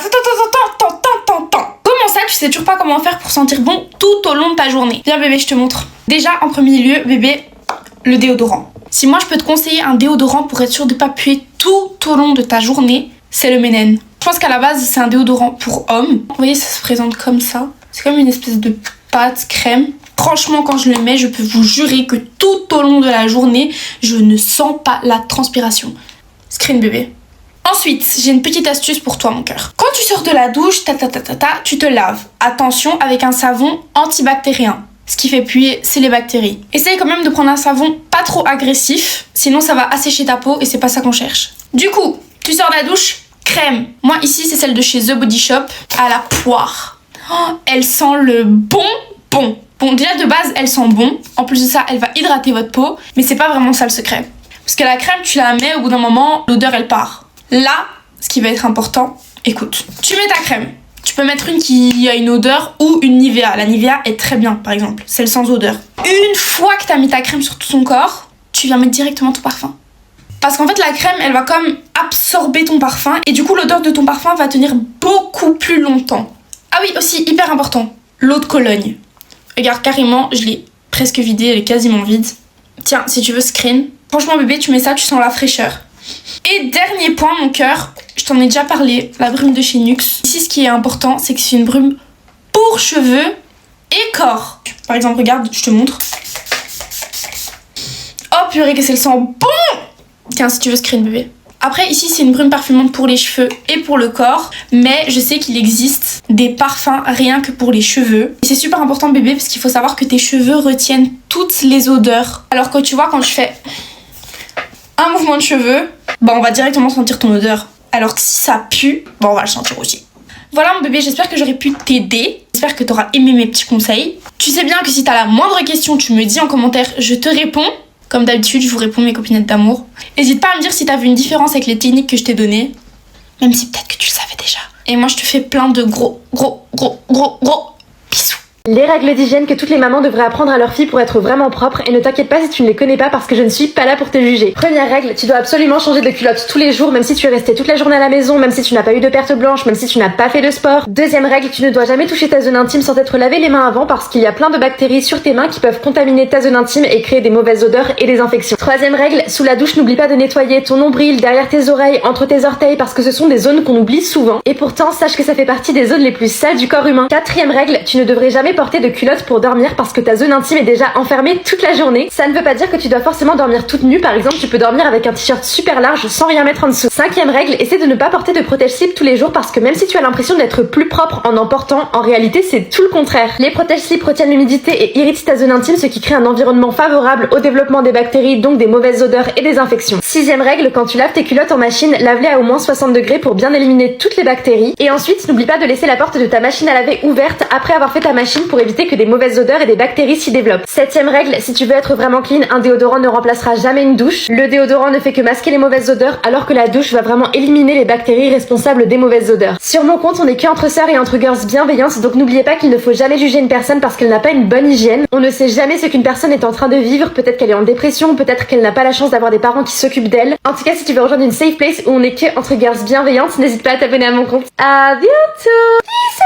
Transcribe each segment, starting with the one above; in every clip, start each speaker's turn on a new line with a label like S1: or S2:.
S1: Attends. Comment ça, tu sais toujours pas comment faire pour sentir bon tout au long de ta journée? Viens bébé, je te montre. Déjà, en premier lieu, bébé, le déodorant. Si moi je peux te conseiller un déodorant pour être sûr de pas puer tout au long de ta journée, c'est le Menen. Je pense qu'à la base, c'est un déodorant pour hommes. Vous voyez, ça se présente comme ça. C'est comme une espèce de pâte crème. Franchement, quand je le mets, je peux vous jurer que tout au long de la journée, je ne sens pas la transpiration. Screen bébé. Ensuite, j'ai une petite astuce pour toi, mon cœur. Quand tu sors de la douche, tu te laves. Attention, avec un savon antibactérien. Ce qui fait puer, c'est les bactéries. Essaye quand même de prendre un savon pas trop agressif, sinon ça va assécher ta peau et c'est pas ça qu'on cherche. Du coup, tu sors de la douche, crème. Moi ici, c'est celle de chez The Body Shop à la poire. Oh, elle sent le bonbon. Bon, déjà de base, elle sent bon. En plus de ça, elle va hydrater votre peau, mais c'est pas vraiment ça le secret. Parce que la crème, tu la mets, au bout d'un moment, l'odeur elle part. Là, ce qui va être important, écoute, tu mets ta crème. Tu peux mettre une qui a une odeur ou une Nivea. La Nivea est très bien, par exemple, celle sans odeur. Une fois que tu as mis ta crème sur tout ton corps, tu viens mettre directement ton parfum. Parce qu'en fait, la crème, elle va comme absorber ton parfum et du coup, l'odeur de ton parfum va tenir beaucoup plus longtemps. Ah oui, aussi, hyper important, l'eau de Cologne. Regarde, carrément, je l'ai presque vidée, elle est quasiment vide. Tiens, si tu veux screen. Franchement, bébé, tu mets ça, tu sens la fraîcheur. Et dernier point, mon cœur, je t'en ai déjà parlé, la brume de chez Nux. Ici, ce qui est important, c'est que c'est une brume pour cheveux et corps. Par exemple, regarde, je te montre. Oh purée, que ça sent bon! Tiens, si tu veux screen, bébé. Après, ici, c'est une brume parfumante pour les cheveux et pour le corps. Mais je sais qu'il existe des parfums rien que pour les cheveux. Et c'est super important, bébé, parce qu'il faut savoir que tes cheveux retiennent toutes les odeurs. Alors que tu vois, quand je fais un mouvement de cheveux, bah on va directement sentir ton odeur. Alors que si ça pue, bah on va le sentir aussi. Voilà mon bébé, j'espère que j'aurais pu t'aider. J'espère que t'auras aimé mes petits conseils. Tu sais bien que si t'as la moindre question, tu me dis en commentaire, je te réponds. Comme d'habitude, je vous réponds mes copinettes d'amour. N'hésite pas à me dire si t'as vu une différence avec les techniques que je t'ai données. Même si peut-être que tu le savais déjà. Et moi je te fais plein de gros bisous.
S2: Les règles d'hygiène que toutes les mamans devraient apprendre à leurs filles pour être vraiment propres, et ne t'inquiète pas si tu ne les connais pas parce que je ne suis pas là pour te juger. Première règle, tu dois absolument changer de culotte tous les jours, même si tu es resté toute la journée à la maison, même si tu n'as pas eu de perte blanche, même si tu n'as pas fait de sport. Deuxième règle, tu ne dois jamais toucher ta zone intime sans t'être lavé les mains avant parce qu'il y a plein de bactéries sur tes mains qui peuvent contaminer ta zone intime et créer des mauvaises odeurs et des infections. Troisième règle, sous la douche, n'oublie pas de nettoyer ton nombril, derrière tes oreilles, entre tes orteils parce que ce sont des zones qu'on oublie souvent. Et pourtant, sache que ça fait partie des zones les plus sales du corps humain. Quatrième règle, tu ne devrais jamais porter de culotte pour dormir parce que ta zone intime est déjà enfermée toute la journée. Ça ne veut pas dire que tu dois forcément dormir toute nue, par exemple tu peux dormir avec un t-shirt super large sans rien mettre en dessous. Cinquième règle, essaie de ne pas porter de protège-slip tous les jours parce que même si tu as l'impression d'être plus propre en portant, en réalité c'est tout le contraire. Les protège-slip retiennent l'humidité et irritent ta zone intime, ce qui crée un environnement favorable au développement des bactéries, donc des mauvaises odeurs et des infections. Sixième règle, quand tu laves tes culottes en machine, lave-les à au moins 60 degrés pour bien éliminer toutes les bactéries. Et ensuite, n'oublie pas de laisser la porte de ta machine à laver ouverte après avoir fait ta machine pour éviter que des mauvaises odeurs et des bactéries s'y développent. Septième règle, si tu veux être vraiment clean, un déodorant ne remplacera jamais une douche. Le déodorant ne fait que masquer les mauvaises odeurs alors que la douche va vraiment éliminer les bactéries responsables des mauvaises odeurs. Sur mon compte, on est que entre sœurs et entre girls bienveillantes, donc n'oubliez pas qu'il ne faut jamais juger une personne parce qu'elle n'a pas une bonne hygiène. On ne sait jamais ce qu'une personne est en train de vivre, peut-être qu'elle est en dépression, peut-être qu'elle n'a pas la chance d'avoir des parents qui s'occupent d'elle. En tout cas, si tu veux rejoindre une safe place où on est que entre girls bienveillantes, n'hésite pas à t'abonner à mon compte. À bientôt. Bisous.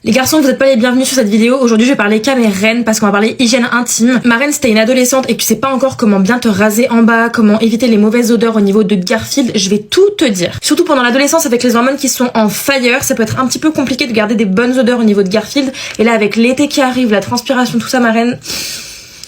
S3: Les garçons, vous n'êtes pas les bienvenus sur cette vidéo. Aujourd'hui, je vais parler qu'à mes reines parce qu'on va parler hygiène intime. Ma reine, si t'es une adolescente et que tu sais pas encore comment bien te raser en bas, comment éviter les mauvaises odeurs au niveau de Garfield, je vais tout te dire. Surtout pendant l'adolescence avec les hormones qui sont en fire, ça peut être un petit peu compliqué de garder des bonnes odeurs au niveau de Garfield. Et là, avec l'été qui arrive, la transpiration, tout ça, ma reine...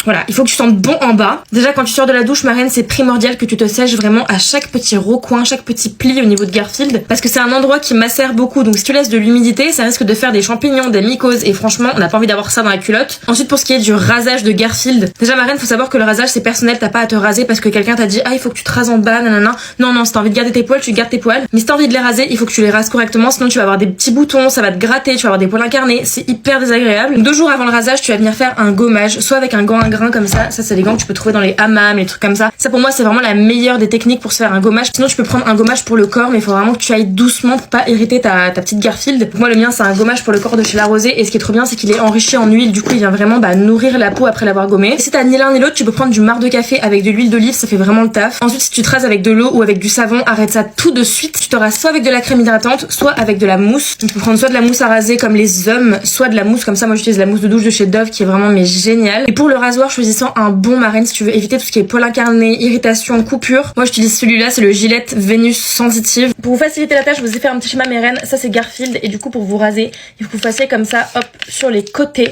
S3: Voilà, il faut que tu sentes bon en bas. Déjà, quand tu sors de la douche, ma reine, c'est primordial que tu te sèches vraiment à chaque petit recoin, chaque petit pli au niveau de Garfield. Parce que c'est un endroit qui macère beaucoup. Donc si tu laisses de l'humidité, ça risque de faire des champignons, des mycoses. Et franchement, on n'a pas envie d'avoir ça dans la culotte. Ensuite, pour ce qui est du rasage de Garfield. Déjà, ma reine, faut savoir que le rasage, c'est personnel. T'as pas à te raser parce que quelqu'un t'a dit, ah, il faut que tu te rases en bas, nanana. Non, si t'as envie de garder tes poils, tu gardes tes poils. Mais si t'as envie de les raser, il faut que tu les rases correctement. Sinon, tu vas avoir des petits boutons, ça va te gratter, tu vas avoir des poils incarnés. C'est hyper désagréable. Donc, 2 jours avant le rasage, tu vas venir faire un gommage, soit avec un gant un grain comme ça c'est les gants que tu peux trouver dans les hammams, les trucs comme ça. Ça pour moi c'est vraiment la meilleure des techniques pour se faire un gommage. Sinon tu peux prendre un gommage pour le corps, mais il faut vraiment que tu ailles doucement pour pas irriter ta petite Garfield. Donc, moi le mien c'est un gommage pour le corps de chez La Rosée, et ce qui est trop bien c'est qu'il est enrichi en huile, du coup il vient vraiment nourrir la peau après l'avoir gommé. Et si t'as ni l'un ni l'autre, tu peux prendre du marc de café avec de l'huile d'olive, ça fait vraiment le taf. Ensuite si tu te rases avec de l'eau ou avec du savon, arrête ça tout de suite. Tu te rases soit avec de la crème hydratante, soit avec de la mousse. Tu peux prendre soit de la mousse à raser comme les hommes, soit de la mousse comme ça. Moi j'utilise la mousse de douche de chez Dove qui est vraiment géniale. Et pour le rasoir, choisissant un bon Marraine si tu veux éviter tout ce qui est poils incarnés, irritation, coupure. Moi j'utilise celui-là, c'est le Gillette Venus Sensitive. Pour vous faciliter la tâche, je vous ai fait un petit schéma mes reines. Ça c'est Garfield, et du coup pour vous raser, il faut que vous fassiez comme ça, hop, sur les côtés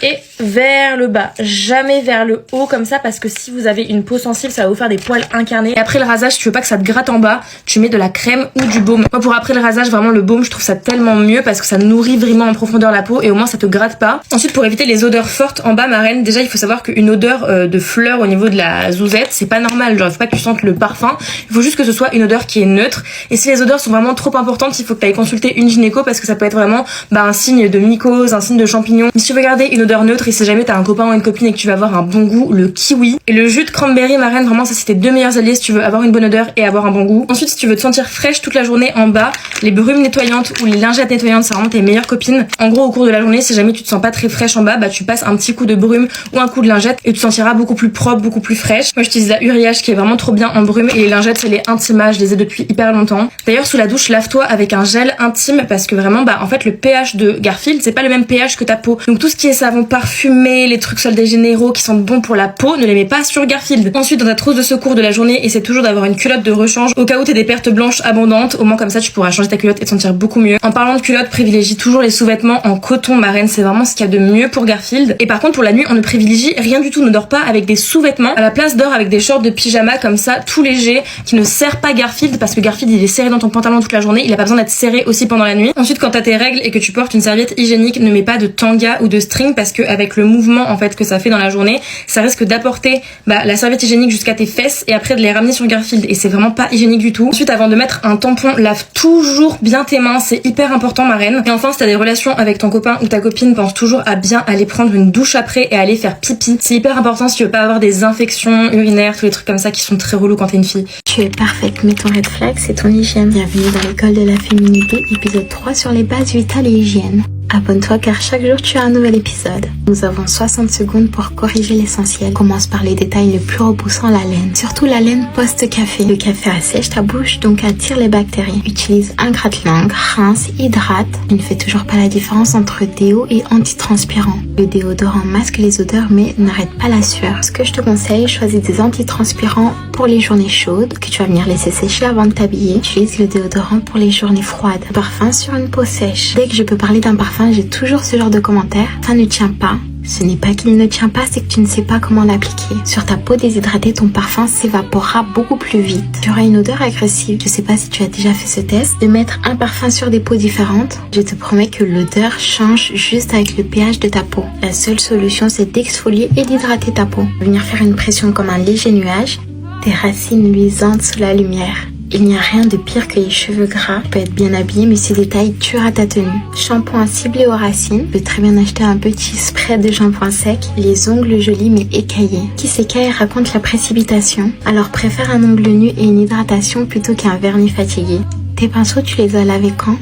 S3: et vers le bas, jamais vers le haut comme ça, parce que si vous avez une peau sensible ça va vous faire des poils incarnés. Et après le rasage, si tu veux pas que ça te gratte en bas, tu mets de la crème ou du baume. Moi pour après le rasage, vraiment le baume je trouve ça tellement mieux parce que ça nourrit vraiment en profondeur la peau et au moins ça te gratte pas. Ensuite pour éviter les odeurs fortes en bas ma reine, déjà il faut savoir qu'une odeur de fleurs au niveau de la zouzette c'est pas normal, genre il faut pas que tu sentes le parfum, il faut juste que ce soit une odeur qui est neutre. Et si les odeurs sont vraiment trop importantes, il faut que tu ailles consulter une gynéco parce que ça peut être vraiment un signe de mycose, un signe de champignon. Mais si tu veux garder une odeur neutre et si jamais t'as un copain ou une copine et que tu vas avoir un bon goût, le kiwi et le jus de cranberry ma reine, vraiment ça c'est tes deux meilleurs alliés si tu veux avoir une bonne odeur et avoir un bon goût. Ensuite si tu veux te sentir fraîche toute la journée en bas, les brumes nettoyantes ou les lingettes nettoyantes c'est vraiment tes meilleures copines. En gros au cours de la journée, si jamais tu te sens pas très fraîche en bas, tu passes un petit coup de brume ou un coup de lingette et tu te sentiras beaucoup plus propre, beaucoup plus fraîche. Moi j'utilise la Uriage qui est vraiment trop bien en brume, et les lingettes c'est les Intima, je les ai depuis hyper longtemps. D'ailleurs sous la douche lave-toi avec un gel intime parce que vraiment en fait le pH de Garfield c'est pas le même pH que ta peau. Donc tout ce qui est savon parfumé, les trucs soldes généraux qui sont bons pour la peau, ne les mets pas sur Garfield. Ensuite dans ta trousse de secours de la journée, essaie toujours d'avoir une culotte de rechange au cas où t'aies des pertes blanches abondantes, au moins comme ça tu pourras changer ta culotte et te sentir beaucoup mieux. En parlant de culotte, privilégie toujours les sous-vêtements en coton ma reine, c'est vraiment ce qu'il y a de mieux pour Garfield. Et par contre pour la nuit on ne privilégie rien du tout, ne dors pas avec des sous-vêtements, à la place dors avec des shorts de pyjama comme ça tout léger qui ne serrent pas Garfield, parce que Garfield il est serré dans ton pantalon toute la journée, il a pas besoin d'être serré aussi pendant la nuit. Ensuite quand t'as tes règles et que tu portes une serviette hygiénique, ne mets pas de tanga ou de string parce que avec le mouvement en fait que ça fait dans la journée, ça risque d'apporter la serviette hygiénique jusqu'à tes fesses et après de les ramener sur Garfield, et c'est vraiment pas hygiénique du tout. Ensuite avant de mettre un tampon, lave toujours bien tes mains, c'est hyper important ma reine. Et enfin si t'as des relations avec ton copain ou ta copine, pense toujours à bien aller prendre une douche après et aller faire pipi, c'est hyper important si tu veux pas avoir des infections urinaires, tous les trucs comme ça qui sont très relous quand t'es une fille.
S4: Tu es parfaite, mais ton red flag c'est ton hygiène. Bienvenue dans l'école de la féminité, épisode 3 sur les bases vitales et hygiène. Abonne-toi car chaque jour tu as un nouvel épisode. Nous avons 60 secondes pour corriger l'essentiel. Commence par les détails les plus repoussants, la laine. Surtout la laine post-café. Le café assèche ta bouche, donc attire les bactéries. Utilise un gratte-langue, rince, hydrate. Il ne fait toujours pas la différence entre déo et antitranspirant. Le déodorant masque les odeurs mais n'arrête pas la sueur. Ce que je te conseille, choisis des antitranspirants pour les journées chaudes que tu vas venir laisser sécher avant de t'habiller. Utilise le déodorant pour les journées froides. Parfum sur une peau sèche. Dès que je peux parler d'un parfum, j'ai toujours ce genre de commentaires. Ça ne tient pas. Ce n'est pas qu'il ne tient pas, c'est que tu ne sais pas comment l'appliquer. Sur ta peau déshydratée, ton parfum s'évaporera beaucoup plus vite. Tu auras une odeur agressive. Je sais pas si tu as déjà fait ce test. De mettre un parfum sur des peaux différentes, je te promets que l'odeur change juste avec le pH de ta peau. La seule solution, c'est d'exfolier et d'hydrater ta peau. Venir faire une pression comme un léger nuage, tes racines luisantes sous la lumière. Il n'y a rien de pire que les cheveux gras. Tu peux être bien habillé, mais ces détails tuera ta tenue. Shampoing ciblé aux racines. Tu peux très bien acheter un petit spray de shampoing sec. Les ongles jolis mais écaillés. Qui s'écaille raconte la précipitation. Alors préfère un ongle nu et une hydratation plutôt qu'un vernis fatigué. Tes pinceaux, tu les as lavés quand ?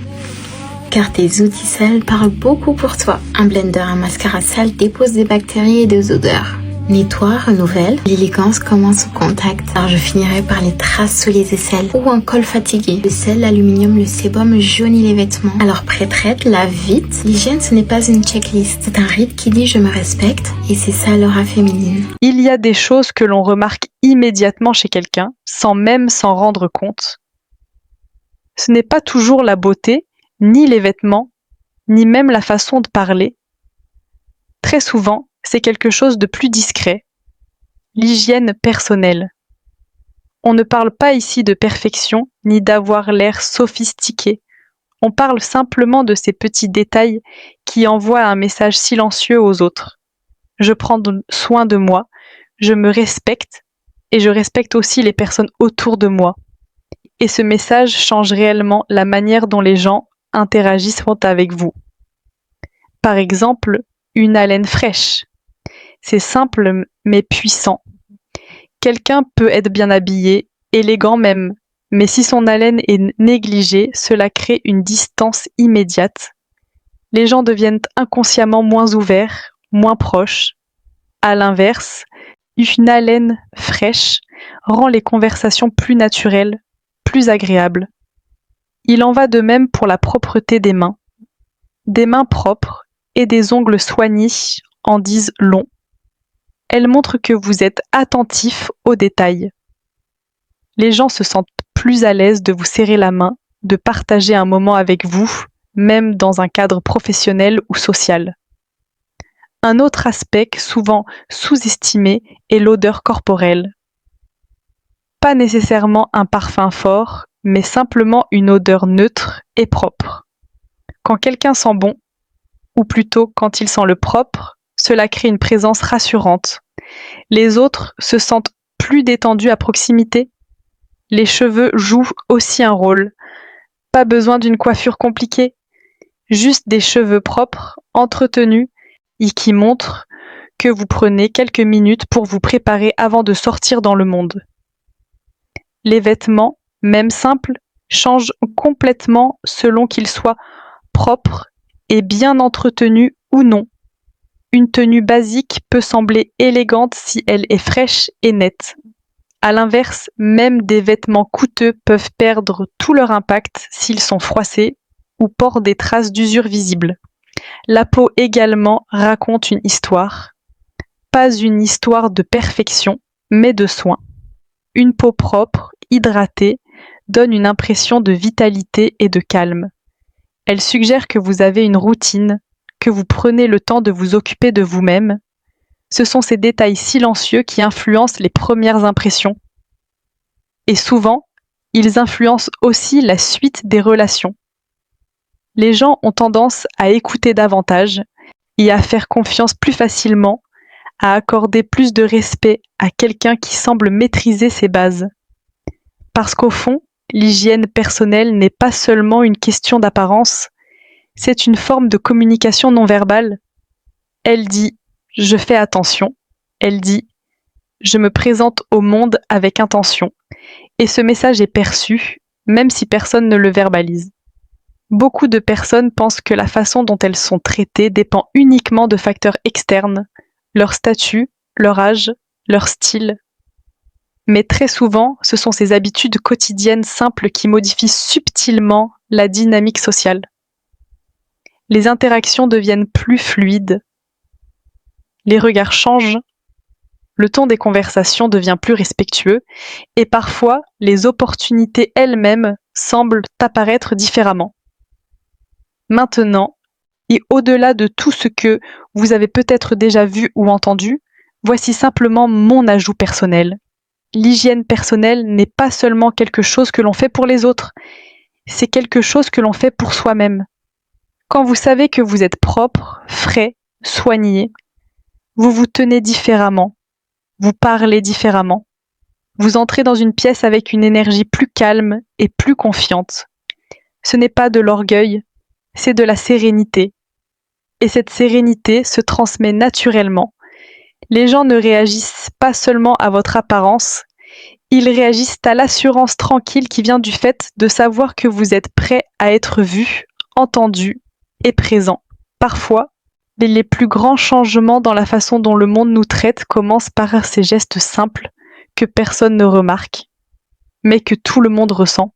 S4: Car tes outils sales parlent beaucoup pour toi. Un blender, un mascara sale dépose des bactéries et des odeurs. Nettoie, renouvelle, l'élégance commence au contact. Alors je finirai par les traces sous les aisselles ou un col fatigué. Le sel, l'aluminium, le sébum jaunit les vêtements. Alors prête, lave vite. L'hygiène ce n'est pas une checklist, c'est un rite qui dit je me respecte et c'est ça l'aura féminine.
S5: Il y a des choses que l'on remarque immédiatement chez quelqu'un, sans même s'en rendre compte. Ce n'est pas toujours la beauté, ni les vêtements, ni même la façon de parler. Très souvent, c'est quelque chose de plus discret, l'hygiène personnelle. On ne parle pas ici de perfection, ni d'avoir l'air sophistiqué. On parle simplement de ces petits détails qui envoient un message silencieux aux autres. Je prends soin de moi, je me respecte, et je respecte aussi les personnes autour de moi. Et ce message change réellement la manière dont les gens interagissent avec vous. Par exemple, une haleine fraîche. C'est simple mais puissant. Quelqu'un peut être bien habillé, élégant même, mais si son haleine est négligée, cela crée une distance immédiate. Les gens deviennent inconsciemment moins ouverts, moins proches. À l'inverse, une haleine fraîche rend les conversations plus naturelles, plus agréables. Il en va de même pour la propreté des mains. Des mains propres et des ongles soignés en disent long. Elles montrent que vous êtes attentif aux détails. Les gens se sentent plus à l'aise de vous serrer la main, de partager un moment avec vous, même dans un cadre professionnel ou social. Un autre aspect souvent sous-estimé est l'odeur corporelle. Pas nécessairement un parfum fort, mais simplement une odeur neutre et propre. Quand quelqu'un sent bon, ou plutôt quand il sent le propre, cela crée une présence rassurante. Les autres se sentent plus détendus à proximité. Les cheveux jouent aussi un rôle. Pas besoin d'une coiffure compliquée, juste des cheveux propres, entretenus, et qui montrent que vous prenez quelques minutes pour vous préparer avant de sortir dans le monde. Les vêtements, même simples, changent complètement selon qu'ils soient propres et bien entretenus ou non. Une tenue basique peut sembler élégante si elle est fraîche et nette. À l'inverse, même des vêtements coûteux peuvent perdre tout leur impact s'ils sont froissés ou portent des traces d'usure visibles. La peau également raconte une histoire. Pas une histoire de perfection, mais de soin. Une peau propre, hydratée, donne une impression de vitalité et de calme. Elle suggère que vous avez une routine, que vous prenez le temps de vous occuper de vous-même. Ce sont ces détails silencieux qui influencent les premières impressions. Et souvent, ils influencent aussi la suite des relations. Les gens ont tendance à écouter davantage et à faire confiance plus facilement, à accorder plus de respect à quelqu'un qui semble maîtriser ses bases. Parce qu'au fond, l'hygiène personnelle n'est pas seulement une question d'apparence, c'est une forme de communication non verbale. Elle dit « je fais attention », elle dit « je me présente au monde avec intention », et ce message est perçu, même si personne ne le verbalise. Beaucoup de personnes pensent que la façon dont elles sont traitées dépend uniquement de facteurs externes, leur statut, leur âge, leur style. Mais très souvent, ce sont ces habitudes quotidiennes simples qui modifient subtilement la dynamique sociale. Les interactions deviennent plus fluides, les regards changent, le ton des conversations devient plus respectueux et parfois les opportunités elles-mêmes semblent apparaître différemment. Maintenant, et au-delà de tout ce que vous avez peut-être déjà vu ou entendu, voici simplement mon ajout personnel. L'hygiène personnelle n'est pas seulement quelque chose que l'on fait pour les autres, c'est quelque chose que l'on fait pour soi-même. Quand vous savez que vous êtes propre, frais, soigné, vous vous tenez différemment, vous parlez différemment, vous entrez dans une pièce avec une énergie plus calme et plus confiante. Ce n'est pas de l'orgueil, c'est de la sérénité. Et cette sérénité se transmet naturellement. Les gens ne réagissent pas seulement à votre apparence, ils réagissent à l'assurance tranquille qui vient du fait de savoir que vous êtes prêt à être vu, entendu et présent. Parfois, les plus grands changements dans la façon dont le monde nous traite commencent par ces gestes simples que personne ne remarque, mais que tout le monde ressent.